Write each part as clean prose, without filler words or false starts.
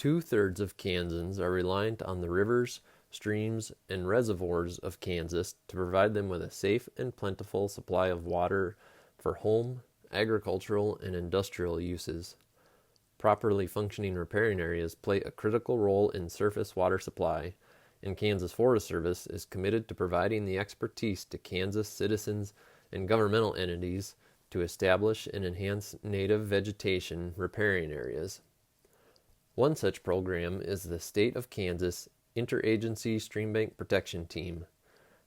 2/3 of Kansans are reliant on the rivers, streams, and reservoirs of Kansas to provide them with a safe and plentiful supply of water for home, agricultural, and industrial uses. Properly functioning riparian areas play a critical role in surface water supply, and Kansas Forest Service is committed to providing the expertise to Kansas citizens and governmental entities to establish and enhance native vegetation riparian areas. One such program is the State of Kansas Interagency Streambank Protection Team.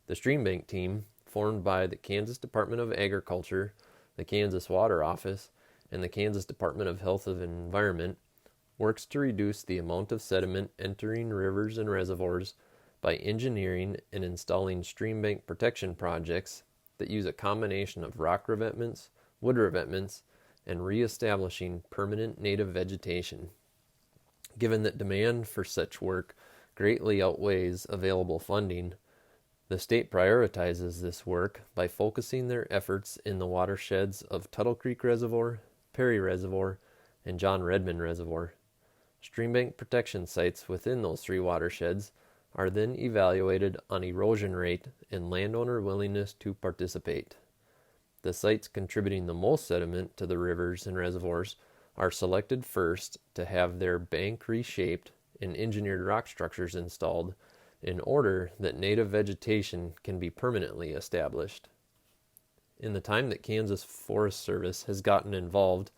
The Streambank Team, formed by the Kansas Department of Agriculture, the Kansas Water Office, and the Kansas Department of Health and Environment, works to reduce the amount of sediment entering rivers and reservoirs by engineering and installing streambank protection projects that use a combination of rock revetments, wood revetments, and reestablishing permanent native vegetation. Given that demand for such work greatly outweighs available funding, the state prioritizes this work by focusing their efforts in the watersheds of Tuttle Creek Reservoir, Perry Reservoir, and John Redmond Reservoir. Streambank protection sites within those three watersheds are then evaluated on erosion rate and landowner willingness to participate. The sites contributing the most sediment to the rivers and reservoirs are selected first to have their bank reshaped and engineered rock structures installed in order that native vegetation can be permanently established. In the time that Kansas Forest Service has gotten involved,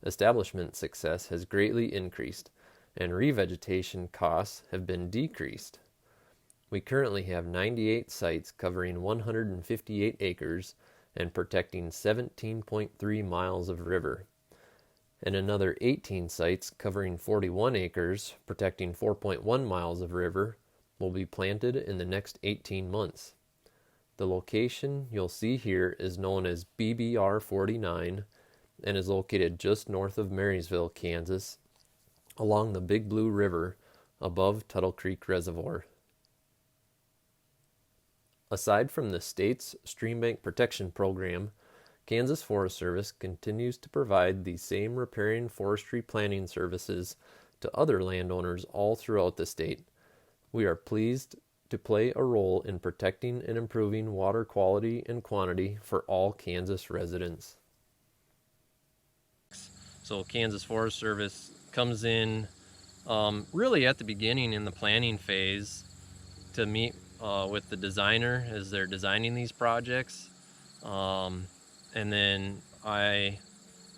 establishment success has greatly increased, and revegetation costs have been decreased. We currently have 98 sites covering 158 acres and protecting 17.3 miles of river, and another 18 sites covering 41 acres, protecting 4.1 miles of river, will be planted in the next 18 months. The location you'll see here is known as BBR 49 and is located just north of Marysville, Kansas, along the Big Blue River above Tuttle Creek Reservoir. Aside from the state's Streambank Protection Program, Kansas Forest Service continues to provide the same riparian forestry planning services to other landowners all throughout the state. We are pleased to play a role in protecting and improving water quality and quantity for all Kansas residents. So Kansas Forest Service comes in really at the beginning in the planning phase to meet with the designer as they're designing these projects. And then I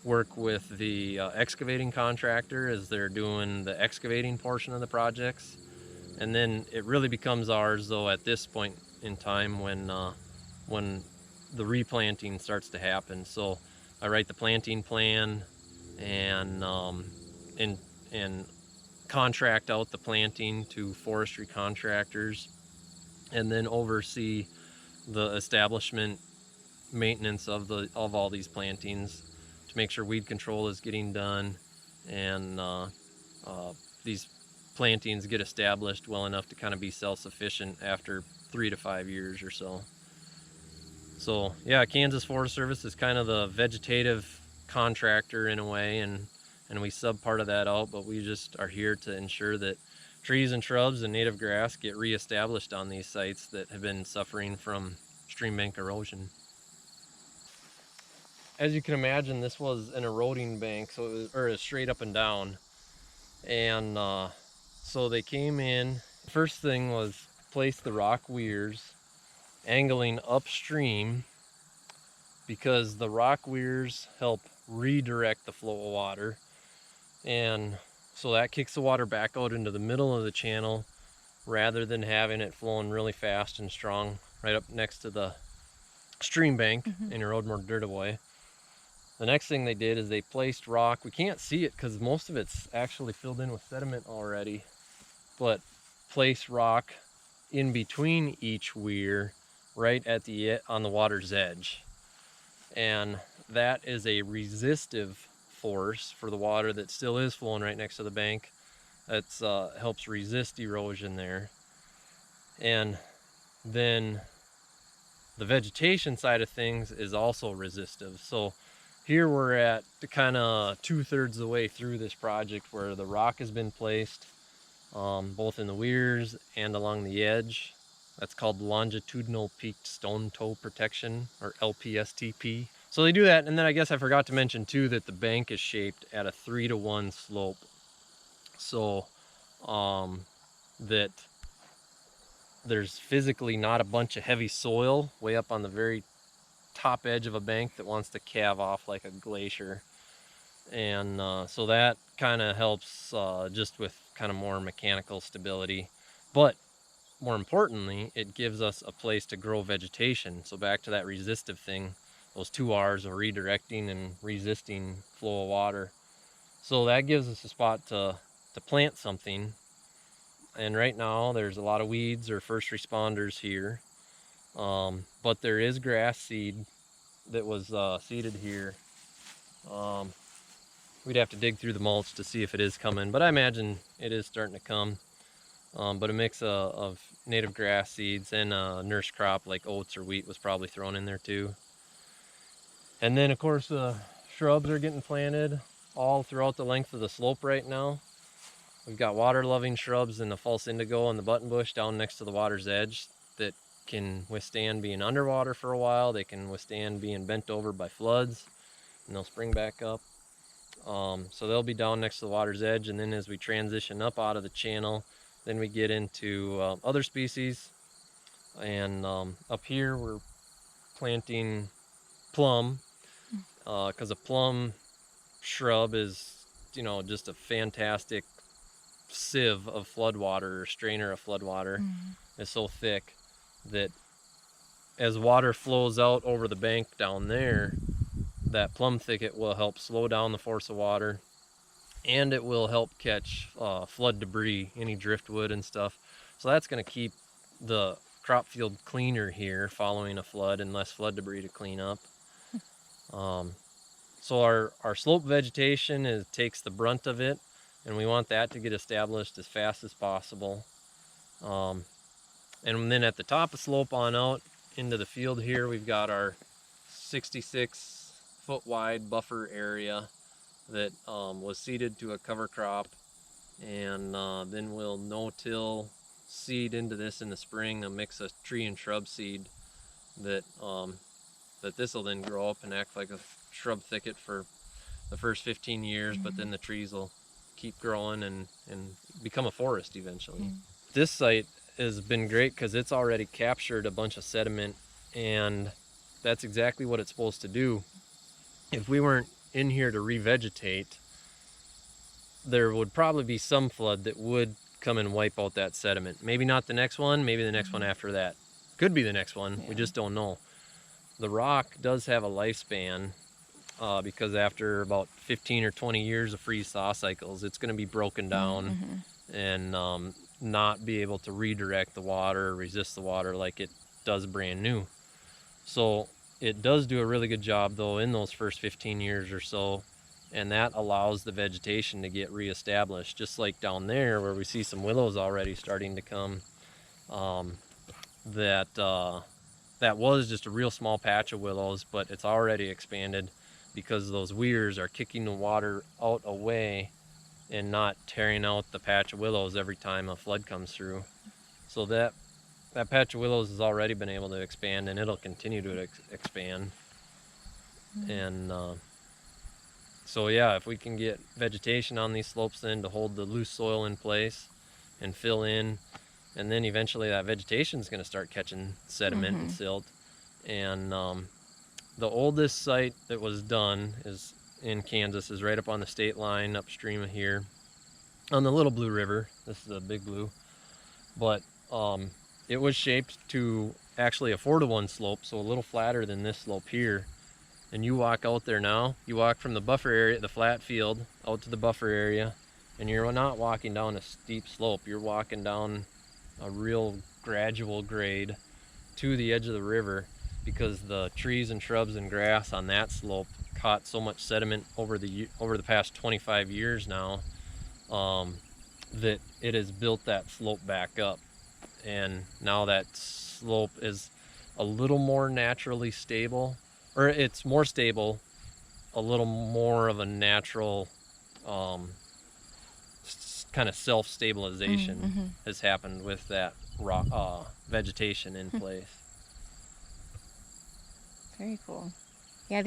work with the excavating contractor as they're doing the excavating portion of the projects. And then it really becomes ours though at this point in time when the replanting starts to happen. So I write the planting plan and contract out the planting to forestry contractors, and then oversee the establishment maintenance of all these plantings to make sure weed control is getting done and these plantings get established well enough to kind of be self-sufficient after 3 to 5 years or so. So yeah, Kansas Forest Service is kind of the vegetative contractor in a way, and we sub part of that out, but we just are here to ensure that trees and shrubs and native grass get reestablished on these sites that have been suffering from streambank erosion. As you can imagine, this was an eroding bank, so it was straight up and down. And so they came in. First thing was place the rock weirs angling upstream, because the rock weirs help redirect the flow of water. And so that kicks the water back out into the middle of the channel rather than having it flowing really fast and strong right up next to the stream bank and erode more dirt away. The next thing they did is they placed rock. We can't see it because most of it's actually filled in with sediment already, but place rock in between each weir right at on the water's edge. And that is a resistive force for the water that still is flowing right next to the bank. That helps resist erosion there. And then the vegetation side of things is also resistive. So here we're at kind of 2/3 of the way through this project, where the rock has been placed both in the weirs and along the edge. That's called longitudinal peaked stone toe protection, or LPSTP. So they do that, and then I guess I forgot to mention too that the bank is shaped at a 3-to-1 slope, so that there's physically not a bunch of heavy soil way up on the very top edge of a bank that wants to calve off like a glacier. And so that kind of helps just with kind of more mechanical stability. But more importantly, it gives us a place to grow vegetation. So back to that resistive thing, those 2 R's of redirecting and resisting flow of water. So that gives us a spot to plant something. And right now there's a lot of weeds or first responders here. But there is grass seed that was seeded here. We'd have to dig through the mulch to see if it is coming, but I imagine it is starting to come. But a mix of native grass seeds and a nurse crop like oats or wheat was probably thrown in there too. And then of course the shrubs are getting planted all throughout the length of the slope right now. We've got water loving shrubs in the false indigo and the buttonbush down next to the water's edge that can withstand being underwater for a while. They can withstand being bent over by floods, and they'll spring back up. So they'll be down next to the water's edge, and then as we transition up out of the channel, then we get into other species. And up here we're planting plum, because a plum shrub is, you know, just a fantastic sieve of floodwater, or strainer of floodwater. It's so thick that as water flows out over the bank down there, that plum thicket will help slow down the force of water, and it will help catch flood debris, any driftwood and stuff. So that's going to keep the crop field cleaner here following a flood, and less flood debris to clean up. So our slope vegetation takes the brunt of it, and we want that to get established as fast as possible. And then at the top of slope on out into the field here, we've got our 66-foot wide buffer area that was seeded to a cover crop, and then we'll no-till seed into this in the spring, a mix of tree and shrub seed that this will then grow up and act like a shrub thicket for the first 15 years, but then the trees will keep growing and become a forest eventually. This site has been great because it's already captured a bunch of sediment, and that's exactly what it's supposed to do. If we weren't in here to revegetate, there would probably be some flood that would come and wipe out that sediment. Maybe not the next one, maybe the next one after that. Could be the next one, we just don't know. The rock does have a lifespan, because after about 15 or 20 years of freeze-thaw cycles, it's going to be broken down and not be able to redirect the water, resist the water like it does brand new. So it does do a really good job though in those first 15 years or so, and that allows the vegetation to get reestablished, just like down there where we see some willows already starting to come. That was just a real small patch of willows, but it's already expanded because those weirs are kicking the water out away and not tearing out the patch of willows every time a flood comes through. So that patch of willows has already been able to expand, and it'll continue to expand. And so yeah, if we can get vegetation on these slopes then to hold the loose soil in place and fill in, and then eventually that vegetation is going to start catching sediment and silt. And the oldest site that was done is in Kansas, is right up on the state line upstream of here on the Little Blue River. This is the Big Blue, but it was shaped to actually a 4-to-1 slope, so a little flatter than this slope here. And you walk out there now, you walk from the buffer area, the flat field, out to the buffer area, and you're not walking down a steep slope, you're walking down a real gradual grade to the edge of the river, because the trees and shrubs and grass on that slope caught so much sediment over the past 25 years now, that it has built that slope back up. And now that slope is a little more naturally stable, or it's more stable a little more of a natural kind of self-stabilization has happened with that vegetation in place. Very cool.